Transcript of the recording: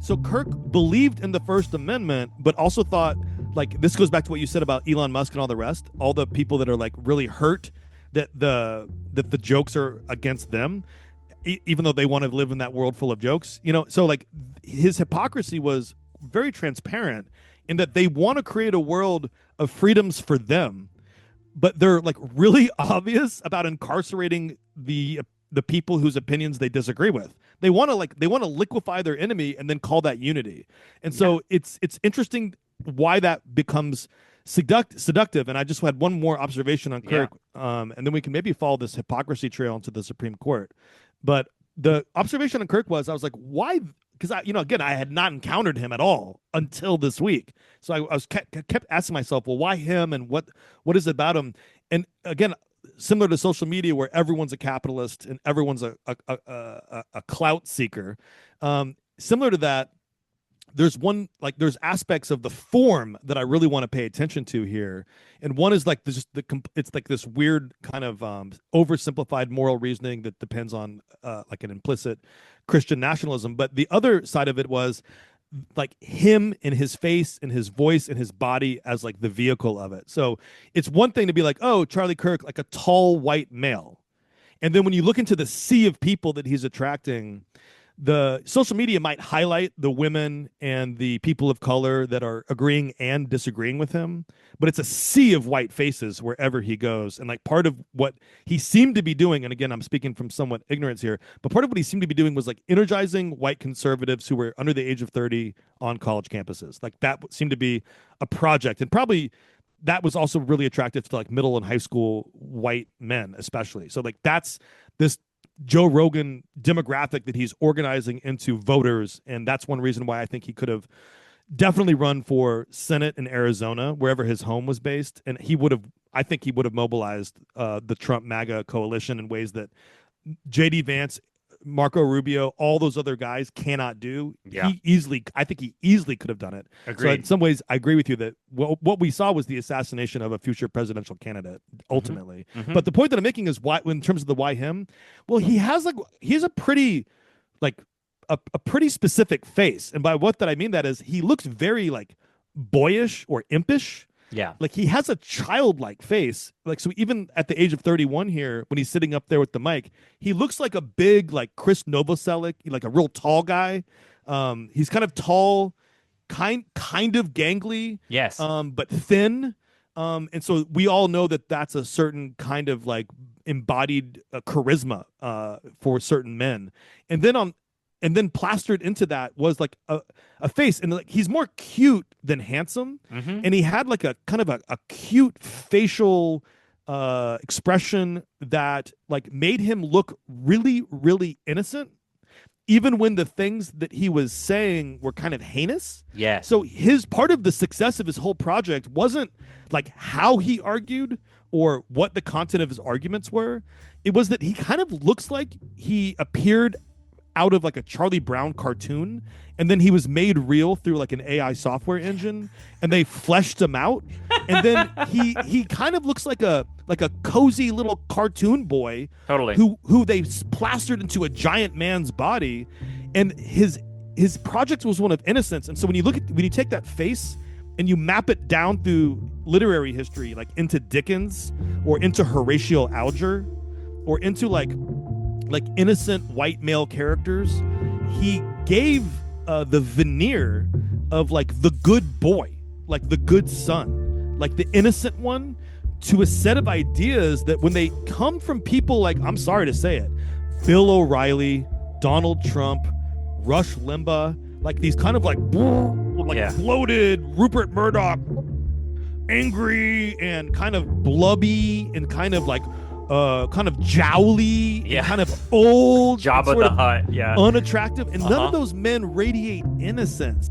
So Kirk believed in the First Amendment, but also thought, like, this goes back to what you said about Elon Musk and all the rest, all the people that are like really hurt that the jokes are against them, even though they want to live in that world full of jokes. So like his hypocrisy was very transparent in that they want to create a world of freedoms for them, but they're like really obvious about incarcerating the people whose opinions they disagree with. They want to liquefy their enemy and then call that unity. And so it's interesting why that becomes seductive. And I just had one more observation on Kirk, and then we can maybe follow this hypocrisy trail into the Supreme Court. But the observation on Kirk was, I was like, why? Because I had not encountered him at all until this week. So I was kept asking myself, well, why him, and what is it about him? And again, similar to social media, where everyone's a capitalist and everyone's a clout seeker. Similar to that, there's aspects of the form that I really want to pay attention to here, and one is like it's like this weird kind of oversimplified moral reasoning that depends on like an implicit Christian nationalism. But the other side of it was like him and his face and his voice and his body as like the vehicle of it. So it's one thing to be like, oh, Charlie Kirk, like a tall white male, and then when you look into the sea of people that he's attracting, the social media might highlight the women and the people of color that are agreeing and disagreeing with him, but it's a sea of white faces wherever he goes. And like part of what he seemed to be doing, and again, I'm speaking from somewhat ignorance here, but part of what he seemed to be doing was like energizing white conservatives who were under the age of 30 on college campuses. Like that seemed to be a project, and probably that was also really attractive to like middle and high school white men, especially. So like that's this Joe Rogan demographic that he's organizing into voters, and that's one reason why I think he could have definitely run for Senate in Arizona, wherever his home was based, and I think he would have mobilized the Trump MAGA coalition in ways that J.D. Vance, Marco Rubio, all those other guys cannot do. Yeah. I think he easily could have done it. Agreed. So in some ways, I agree with you that what we saw was the assassination of a future presidential candidate, ultimately. Mm-hmm. But the point that I'm making is why, in terms of the why him, well, he's a pretty, like, a pretty specific face. And by what that I mean that is he looks very like boyish or impish. Yeah. Like he has a childlike face. Like, so even at the age of 31 here, when he's sitting up there with the mic, he looks like a big, like Chris Novoselic, like a real tall guy. He's kind of tall, kind of gangly. Yes. But thin. And so we all know that that's a certain kind of like embodied charisma for certain men. And then plastered into that was like a face, and like he's more cute than handsome, and he had like a kind of a cute facial expression that like made him look really, really innocent, even when the things that he was saying were kind of heinous. Yeah. So his part of the success of his whole project wasn't like how he argued or what the content of his arguments were. It was that he kind of looks like he appeared out of like a Charlie Brown cartoon, and then he was made real through like an AI software engine, and they fleshed him out, and then he kind of looks like a cozy little cartoon boy, totally, who they plastered into a giant man's body, and his project was one of innocence. And so when you take that face and you map it down through literary history, like into Dickens or into Horatio Alger or into like innocent white male characters, he gave the veneer of like the good boy, like the good son, like the innocent one, to a set of ideas that when they come from people like, I'm sorry to say it, Bill O'Reilly, Donald Trump, Rush Limbaugh, like these kind of like bloated Rupert Murdoch, angry and kind of blubby and kind of like kind of jowly, kind of old, Jabba the Hutt, unattractive, and none of those men radiate innocence.